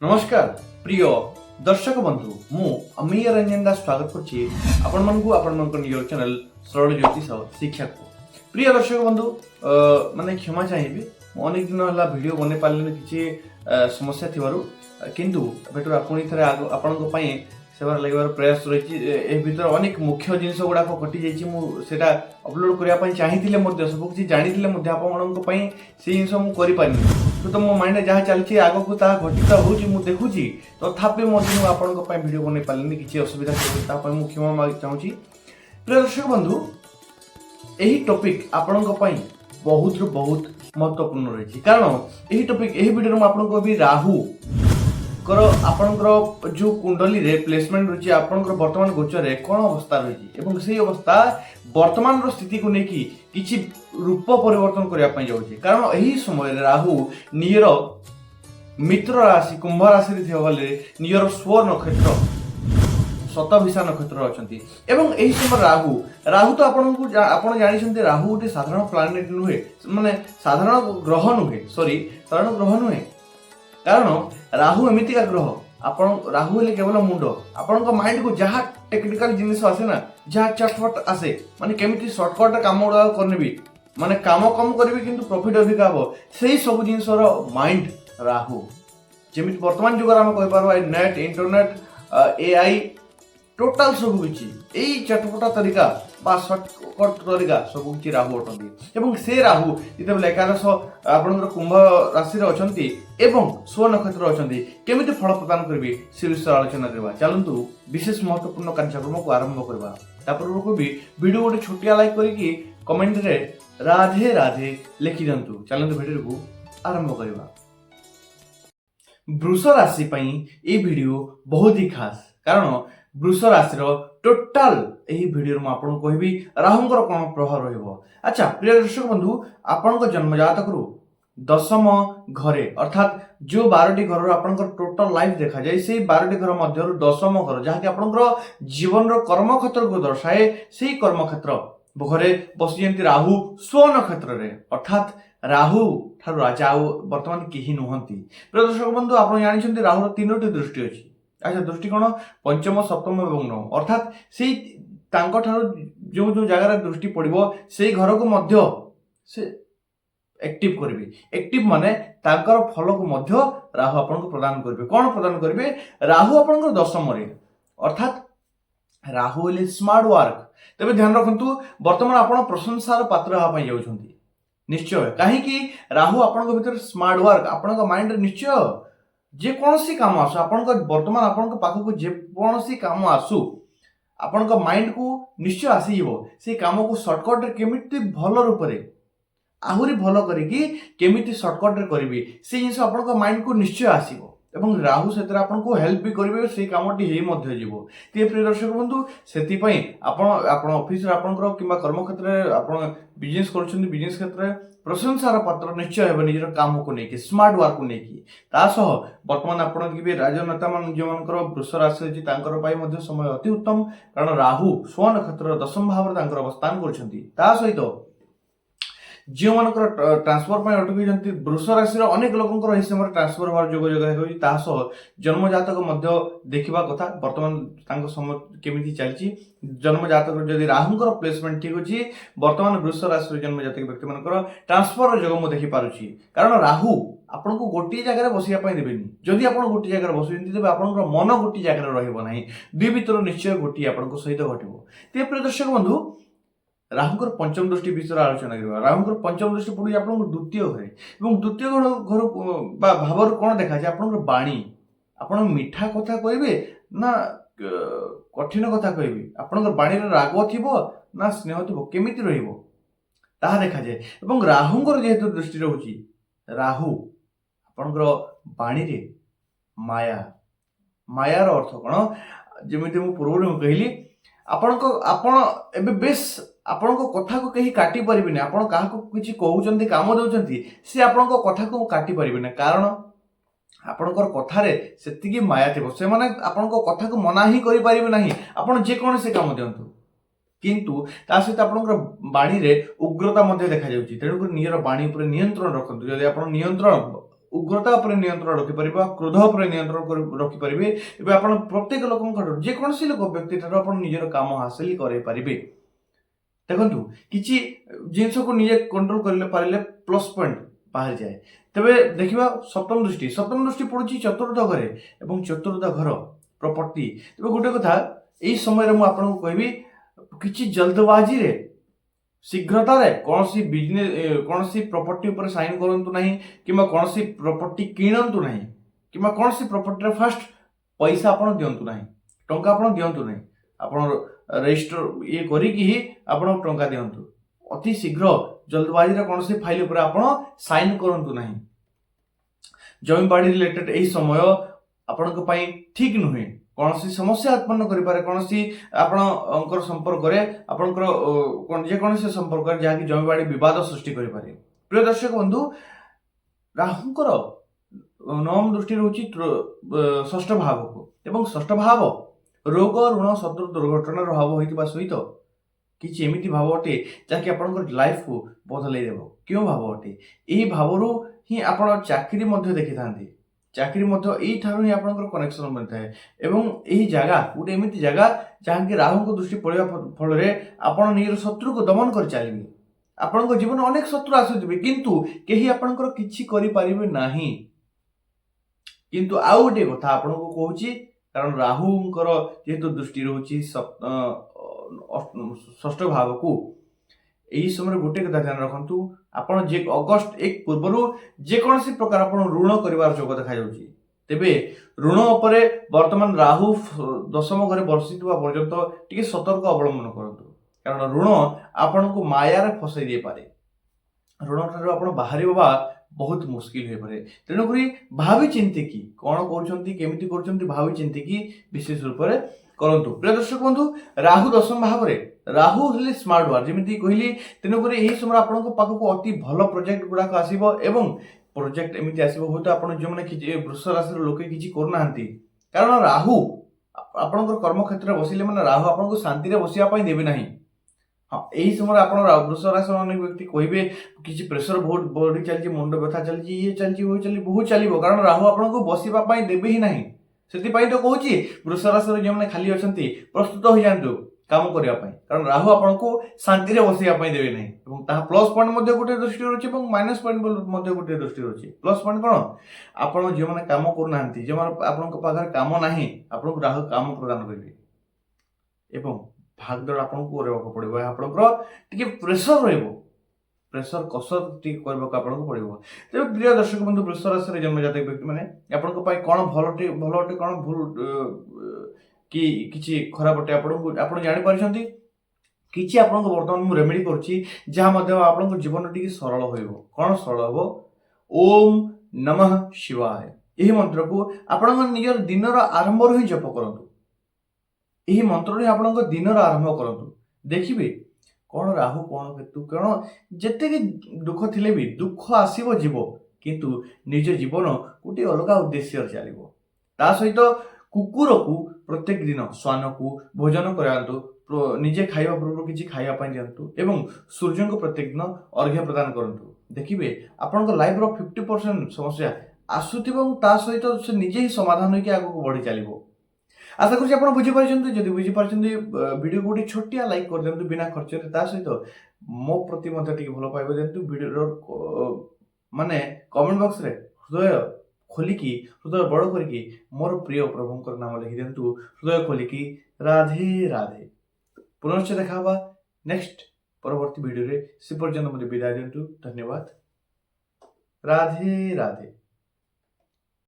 नमस्कार प्रिय दर्शक बंधु मु अमीय रंजन दास स्वागत करछि आपण मानकु आपण मानक नियर चैनल सरल ज्योतिष शिक्षा को। प्रिय दर्शक बंधु माने क्षमा चाहिबी मु अनेक दिन हला वीडियो बने पारले किछि समस्या थिबारु किंतु बेटर आपुनी थरे आपनको पई सेवार लगवार प्रयास रही ए भीतर अनेक मुख्य जिनिस गुडा कटि जाइछि मु सेटा अपलोड करिया पई चाहिथिले मध्ये सब किछि जानिथिले मध्ये आपनको पई से जिनिस मु करि पारिनी तो मो माइंड जहाँ चलती आग को ता घटित होची मु देखुची तथापि मु आपनको पई वीडियो बनै पालिनी किछि असुविधा ता पई मु क्षमा मागि चाहूची। प्रिय दर्शक बंधु एही टॉपिक आपनको पई बहुत महत्वपूर्ण रही कारण एही टॉपिक एही वीडियो में आपनको भी राहु कर आपनकर जो कुंडली रे प्लेसमेंट रही आपनकर वर्तमान गोचर रे कोन अवस्था रही एवं सही अवस्था वर्तमान रो स्थिति को लेकी किछि रूप परिवर्तन करिया पई जाउछि कारण एही समय राहु नियर मित्र राशि कुंभ राशि रे थिबाले नियर स्व नक्षत्र शतभिषा नक्षत्र अछंती एवं एही समय राहु तो आपण जानिछन्ते राहु गोटे साधारण प्लैनेट नुहे माने साधारण ग्रह नुहे साधारण ग्रह नुहे कारण राहु एमिति का ग्रह आपण राहु हेले केवल मुंड आपण माइंड को जहाँ टेक्निकल जिनिस आसे ना जहाँ चटपट आसे माने केमिति शॉर्टकट काम उड़ा करनेबी माने काम कम करबी किंतु प्रॉफिट अधिक हबो सेही सब जिनिस रो माइंड राहु जेमिति वर्तमान जुगर हम कहि पारबा नेट इंटरनेट एआई टोटल सब किछि एई चटपटा तरीका बा शॉर्टकट तरीका सब किछि राहु अटंती एवं से राहु जेतेबेले 1100 आपनकर कुंभ राशि रे अछंती एवं स्व नक्षत्र अछंती केमिति फल प्रदान करबी से विषय आलोचना करबा चलंतु विशेष महत्वपूर्ण कार्यक्रम को आरंभ करबा तापर को भी वीडियो गोटे छोटिया लाइक करिकि कमेंट रे राधे राधे लिखि दंतु चलंतु वीडियो को आरंभ करबा। वृष राशि पई ए वीडियो बहुत ही खास कारण वृष राशि टोटाल एही वीडियो में आपन कहबी राहुंकर कोन प्रभाव रहइबो। अच्छा प्रिय दर्शक बंधु आपन जन्म जातक रु दशम घरे अर्थात जो 12टी घर आपनकर टोटल लाइफ देखा जाय से 12टी घर मध्य दशम घर जहाँ कि आपनकर जीवन रो कर्म क्षेत्र को दर्शाए से कर्म क्षेत्र घरे बसी जंती राहु स्व नक्षत्र रे अर्थात राहु ठार राजा वर्तमान केही नुहंती। प्रिय दर्शक बंधु आपन जानिछन्ती राहु रो 3टी दृष्टि अछि। अच्छा दृष्टि कोण पंचम सप्तम एवं नवम अर्थात से तांको ठारो जो जो जगह दृष्टि पड़िबो से घर को मध्य से एक्टिव करबे एक्टिव माने तांकर फल को मध्य राहु आपन को प्रदान करबे कोन प्रदान करबे राहु आपन को दशम रे अर्थात राहु ले स्मार्ट वर्क तबे ध्यान रखंतु वर्तमान आपन प्रशंसार पात्र हा पई जाउछंती निश्चय काहे कि राहु आपन को भीतर स्मार्ट वर्क आपन को माइंड निश्चय जे कोनसी काम आसु आपन को वर्तमान आपन को पाखु को जे कोनसी काम आसु आपन को माइंड को निश्चय आसीबो से काम को शॉर्टकट रे केमिति भलो रूप रे आहुरी भलो करिकि केमिति शॉर्टकट रे करबी से जिंस आपन को माइंड को निश्चय आसीबो एवं राहु सेतरा आपन को हेल्प भी करबे से कामटी हेई मध्य जीवो। ते प्रिय दर्शक बंधु सेति पई आपन ऑफिस रे आपन कर्म क्षेत्र रे आपन बिजनेस करछन बिजनेस क्षेत्र रे प्रशंसार पात्र निश्चय हेबे निजर काम को नेकी स्मार्ट वर्क को नेकी ता सह वर्तमान आपन के भी राजनेता मान जे मानकर वृष राशि अछि तांकर पई मध्य समय अति उत्तम कारण राहु स्व नक्षत्र दशम भाव रे तांकर अवस्थान करछंती ता सहित जो मानकर ट्रांसफर पय अटकी जंती वृष राशि रो अनेक लोकंकर एहि समय ट्रांसफर होर जोग होई ता सह जन्म जातक मध्य देखिबा कथा वर्तमान तांको समय केमिति चलची जन्म जातक जदि राहुंकर प्लेसमेंट ठीक अछि वर्तमान वृष राशि जन्म जातक व्यक्ति मानकर ट्रांसफर जोग म देखि पारुची कारण राहु आपन को गोटी जगह रे बसिया पय देबेनी जदि आपन गोटी जगह रे बसुयंती तबे आपन मन गोटी जगह रे रहइबो नाही दुई भीतर निश्चय गोटी आपन को सहित घटिबो। ते प्रिय दर्शक बंधु राहुंकर पंचम दृष्टि विषय आलोचना करबा राहुंकर पंचम दृष्टि पड़ी आपन द्वितीय घरे एवं द्वितीय घर बा भावर कोन देखा जाय आपन बाणी आपन मीठा कथा कहबे ना कठिन कथा कहबे आपन बाणी रे राग थिबो ना स्नेह थिबो केमिति रहइबो ताहा देखा जाय एवं राहुंकर जेहेतु दृष्टि रहउची राहु आपन बाणी रे माया रो अर्थ कोन जेमिति मु पूर्व कहली आपन एबे बेस आपण को कथा को कहीं काटी परिबे ना आपण काहा को किछि कहउचंती काम देउचंती से आपण को कथा को काटी परिबे ना कारण आपणकर कथा रे सेति की माया थिबो से माने आपण को कथा को मना ही करि परिबे नाही आपण जे कोन से काम देंतु किंतु ता सहित आपणकर बाणी रे उग्रता मध्ये देखा जाउची तेणु नियर बाणी ऊपर नियंत्रण रखंतु जदि आपण नियंत्रण ଉଗ୍ରତା ଉପରେ ନିୟନ୍ତ୍ରଣ ରଖିପାରିବେ, କ୍ରୋଧ ଉପରେ ନିୟନ୍ତ୍ରଣ ରଖିପାରିବେ। ଏବେ ଆପଣ ପ୍ରତ୍ୟେକ ଲୋକଙ୍କଠାରୁ ଯେକୌଣସି ଲୋକ ବ୍ୟକ୍ତିଠାରୁ ଆପଣ ନିଜର କାମ ହାସଲ କରାଇପାରିବେ। ଦେଖନ୍ତୁ କିଛି ଜିନିଷକୁ ନିଜେ କଣ୍ଟ୍ରୋଲ କରିଲେ ପାରିଲେ ପ୍ଲସ୍ ପଏଣ୍ଟ ବାହାରି ଯାଏ। ତେବେ ଦେଖିବା ସପ୍ତମ ଦୃଷ୍ଟି ପଡୁଛି ଚତୁର୍ଥ ଘରେ ଏବଂ ଚତୁର୍ଥ ଘର ପ୍ରପର୍ଟି। ତେବେ ଗୋଟେ କଥା ଏଇ ସମୟରେ ମୁଁ ଆପଣଙ୍କୁ କହିବି, କିଛି ଜଲ୍ଦବାଜିରେ ଶୀଘ୍ରତାରେ କୌଣସି ପ୍ରପର୍ଟି ଉପରେ ସାଇନ୍ କରନ୍ତୁ ନାହିଁ, କିମ୍ବା କୌଣସି ପ୍ରପର୍ଟି କିଣନ୍ତୁ ନାହିଁ, କିମ୍ବା କୌଣସି ପ୍ରପର୍ଟିରେ ଫାଷ୍ଟ ପଇସା ଆପଣ ଦିଅନ୍ତୁ ନାହିଁ, ଟଙ୍କା ଆପଣ ଦିଅନ୍ତୁ ନାହିଁ। ଆପଣ ରେଜିଷ୍ଟର କରିକି ହିଁ ଆପଣ ଟଙ୍କା ଦିଅନ୍ତୁ। ଅତି ଶୀଘ୍ର ଜଲ୍ଦବାଜିରେ କୌଣସି ଫାଇଲ ଉପରେ ଆପଣ ସାଇନ୍ କରନ୍ତୁ ନାହିଁ। ଜମିବାଡ଼ି ରିଲେଟେଡ୍ ଏହି ସମୟ ଆପଣଙ୍କ ପାଇଁ ଠିକ୍ ନୁହେଁ। କୌଣସି ସମସ୍ୟା ଉତ୍ପନ୍ନ କରିପାରେ, କୌଣସି ଆପଣଙ୍କର ସମ୍ପର୍କରେ ଆପଣଙ୍କର ଯେକୌଣସି ସମ୍ପର୍କରେ ଯାହାକି ଜମିବାଡ଼ି ବିବାଦ ସୃଷ୍ଟି କରିପାରେ। ପ୍ରିୟ ଦର୍ଶକ ବନ୍ଧୁ, ରାହୁଙ୍କର ନବମ ଦୃଷ୍ଟି ରହୁଛି ଷଷ୍ଠ ଭାବକୁ, ଏବଂ ଷଷ୍ଠ ଭାବ ରୋଗ ଋଣ ଶତ୍ରୁ ଦୁର୍ଘଟଣାର ଭାବ ହୋଇଥିବା ସହିତ କିଛି ଏମିତି ଭାବ ଅଟେ ଯାହାକି ଆପଣଙ୍କର ଲାଇଫକୁ ବଦଳାଇ ଦେବ। କେଉଁ ଭାବ ଅଟେ? ଏହି ଭାବରୁ ହିଁ ଆପଣ ଚାକିରି ମଧ୍ୟ ଦେଖିଥାନ୍ତି। ଚାକିରି ମଧ୍ୟ ଏଇଠାରୁ ହିଁ ଆପଣଙ୍କର କନେକ୍ସନ ମିଳିଥାଏ। ଏବଂ ଏହି ଜାଗା ଗୋଟେ ଏମିତି ଜାଗା ଯାହାକି ରାହୁଙ୍କ ଦୃଷ୍ଟି ପଡ଼ିବା ଫଳରେ ଆପଣ ନିଜର ଶତ୍ରୁକୁ ଦମନ କରି ଚାଲିବେ। ଆପଣଙ୍କ ଜୀବନରେ ଅନେକ ଶତ୍ରୁ ଆସୁଥିବେ, କିନ୍ତୁ କେହି ଆପଣଙ୍କର କିଛି କରିପାରିବେ ନାହିଁ। କିନ୍ତୁ ଆଉ ଗୋଟେ କଥା ଆପଣଙ୍କୁ କହୁଛି, କାରଣ ରାହୁଙ୍କର ଯେହେତୁ ଦୃଷ୍ଟି ରହୁଛି ଷଷ୍ଠ ଭାବକୁ, ଏହି ସମୟରେ ଗୋଟେ କଥା ଧ୍ୟାନ ରଖନ୍ତୁ, ଆପଣ ଅଗଷ୍ଟ 1 ପୂର୍ବରୁ ଯେକୌଣସି ପ୍ରକାର ଆପଣ ଋଣ କରିବାର ଯୋଗ ଦେଖାଯାଉଛି। ତେବେ ଋଣ ଉପରେ ବର୍ତ୍ତମାନ ରାହୁ ଦଶମ ଘରେ ବସିଥିବା ପର୍ଯ୍ୟନ୍ତ ଟିକେ ସତର୍କ ଅବଲମ୍ବନ କରନ୍ତୁ, କାରଣ ଋଣ ଆପଣଙ୍କୁ ମାୟାରେ ଫସାଇ ଦେଇପାରେ। ଋଣ ଠାରୁ ଆପଣ ବାହାରିବା ବହୁତ ମୁସ୍କିଲ ହୋଇପାରେ। ତେଣୁକରି ଭାବି ଚିନ୍ତିକି କ'ଣ କରୁଛନ୍ତି, କେମିତି କରୁଛନ୍ତି, ଭାବି ଚିନ୍ତିକି ବିଶେଷ ରୂପରେ କରନ୍ତୁ। ପ୍ରିୟ ଦର୍ଶକ ବନ୍ଧୁ, ରାହୁ ଦଶମ ଭାବରେ, ରାହୁ ହେଲେ ସ୍ମାର୍ଟ ୱାର୍କ ଯେମିତି କହିଲି। ତେଣୁକରି ଏହି ସମୟରେ ଆପଣଙ୍କ ପାଖକୁ ଅତି ଭଲ ପ୍ରୋଜେକ୍ଟ ଗୁଡାକ ଆସିବ, ଏବଂ ପ୍ରୋଜେକ୍ଟ ଏମିତି ଆସିବ ହୁଏତ ଆପଣ ଯେଉଁମାନେ ବୃଷ ରାଶିର ଲୋକେ କିଛି କରୁନାହାନ୍ତି, କାରଣ ରାହୁ ଆପଣଙ୍କର କର୍ମକ୍ଷେତ୍ରରେ ବସିଲେ ମାନେ ରାହୁ ଆପଣଙ୍କୁ ଶାନ୍ତିରେ ବସିବା ପାଇଁ ଦେବେ ନାହିଁ। ହଁ, ଏହି ସମୟରେ ଆପଣ ବୃଷ ରାଶିର ଅନେକ ବ୍ୟକ୍ତି କହିବେ କିଛି ପ୍ରେସର ବହୁତ ବଢି ଚାଲିଛି, ମୁଣ୍ଡ ବ୍ୟଥା ଚାଲିଛି, ଇଏ ଚାଲିଛି, ବହୁତ ଚାଲିବ, କାରଣ ରାହୁ ଆପଣଙ୍କୁ ବସିବା ପାଇଁ ଦେବେ ହିଁ ନାହିଁ। ସେଥିପାଇଁ ତ କହୁଛି ବୃଷ ରାଶିର ଯେଉଁମାନେ ଖାଲି ଅଛନ୍ତି ପ୍ରସ୍ତୁତ ହୋଇଯାଆନ୍ତୁ କାମ କରିବା ପାଇଁ, କାରଣ ରାହୁ ଆପଣଙ୍କୁ ଶାନ୍ତିରେ ବସିବା ପାଇଁ ଦେବେ ନାହିଁ। ଏବଂ ତାହା ପ୍ଲସ୍ ପଏଣ୍ଟ ମଧ୍ୟ ଗୋଟେ ଦୃଷ୍ଟି ରହିଛି, ଏବଂ ମାଇନସ୍ ପଏଣ୍ଟ ମଧ୍ୟ ଗୋଟେ ଦୃଷ୍ଟି ରହିଛି। ପ୍ଲସ୍ ପଏଣ୍ଟ କ'ଣ? ଆପଣ ଯେଉଁମାନେ କାମ କରୁନାହାନ୍ତି, ଯେଉଁମାନେ ଆପଣଙ୍କ ପାଖରେ କାମ ନାହିଁ, ଆପଣଙ୍କୁ ରାହୁ କାମ ପ୍ରଦାନ କରିବେ, ଏବଂ ଭାଗଦୌଡ଼ ଆପଣଙ୍କୁ କରିବାକୁ ପଡ଼ିବ। ଆପଣଙ୍କର ଟିକେ ପ୍ରେସର ରହିବ, ପ୍ରେସର କସରତ ଟିକେ କରିବାକୁ ଆପଣଙ୍କୁ ପଡ଼ିବ। ତେବେ ପ୍ରିୟ ଦର୍ଶକ ବନ୍ଧୁ, ବୃଷ ରାଶିରେ ଜନ୍ମଜାତକ ବ୍ୟକ୍ତିମାନେ ଆପଣଙ୍କ ପାଇଁ କ'ଣ ଭଲ ଅଟେ, କ'ଣ ଭୁଲ କି କିଛି ଖରାପ ଅଟେ ଆପଣ ଜାଣିପାରିଛନ୍ତି। କିଛି ଆପଣଙ୍କୁ ବର୍ତ୍ତମାନ ମୁଁ ରେମେଡି କରୁଛି, ଯାହା ମଧ୍ୟ ଆପଣଙ୍କ ଜୀବନ ଟିକେ ସରଳ ହୋଇବ। କ'ଣ ସରଳ ହେବ? ଓମ୍ ନମଃ ଶିବାୟ, ଏହି ମନ୍ତ୍ରକୁ ଆପଣଙ୍କ ନିଜର ଦିନର ଆରମ୍ଭରୁ ହିଁ ଜପ କରନ୍ତୁ। ଏହି ମନ୍ତ୍ରରେ ଆପଣଙ୍କ ଦିନର ଆରମ୍ଭ କରନ୍ତୁ। ଦେଖିବେ କ'ଣ ରାହୁ, କ'ଣ କେତୁ, କ'ଣ ଯେତିକି ଦୁଃଖ ଥିଲେ ବି ଦୁଃଖ ଆସିବ ଯିବ, କିନ୍ତୁ ନିଜ ଜୀବନ ଗୋଟିଏ ଅଲଗା ଉଦ୍ଦେଶ୍ୟରେ ଚାଲିବ। ତା ସହିତ କୁକୁରକୁ ପ୍ରତ୍ୟେକ ଦିନ, ଶ୍ୱାନକୁ ଭୋଜନ କରାନ୍ତୁ, ନିଜେ ଖାଇବା ପୂର୍ବରୁ କିଛି ଖାଇବା ପାଇଁ ଦିଅନ୍ତୁ, ଏବଂ ସୂର୍ଯ୍ୟଙ୍କୁ ପ୍ରତ୍ୟେକ ଦିନ ଅର୍ଘ୍ୟ ପ୍ରଦାନ କରନ୍ତୁ। ଦେଖିବେ ଆପଣଙ୍କ ଲାଇଫର 50% ସମସ୍ୟା ଆସୁଥିବ, ଏବଂ ତା ସହିତ ସେ ନିଜେ ହିଁ ସମାଧାନ ହୋଇକି ଆଗକୁ ବଢି ଚାଲିବ। ଆଶା କରୁଛି ଆପଣ ବୁଝିପାରିଛନ୍ତି। ଯଦି ବୁଝିପାରିଛନ୍ତି, ଭିଡ଼ିଓକୁ ଗୋଟେ ଛୋଟିଆ ଲାଇକ୍ କରିଦିଅନ୍ତୁ ବିନା ଖର୍ଚ୍ଚରେ। ତା ସହିତ ମୋ ପ୍ରତି ମଧ୍ୟ ଟିକେ ଭଲ ପାଇବା ଦିଅନ୍ତୁ। ଭିଡ଼ିଓର ମାନେ କମେଣ୍ଟ ବକ୍ସରେ ହୃଦୟ ଖୋଲିକି, ହୃଦୟ ବଡ଼ କରିକି ମୋର ପ୍ରିୟ ପ୍ରଭୁଙ୍କର ନାମ ଲେଖିଦିଅନ୍ତୁ, ହୃଦୟ ଖୋଲିକି। ରାଧେ ରାଧେ। ପୁନଶ୍ଚ ଦେଖା ହେବା ନେକ୍ସଟ ପରବର୍ତ୍ତୀ ଭିଡ଼ିଓରେ। ସେ ପର୍ଯ୍ୟନ୍ତ ମୋତେ ବିଦାୟ ଦିଅନ୍ତୁ। ଧନ୍ୟବାଦ। ରାଧେ ରାଧେ।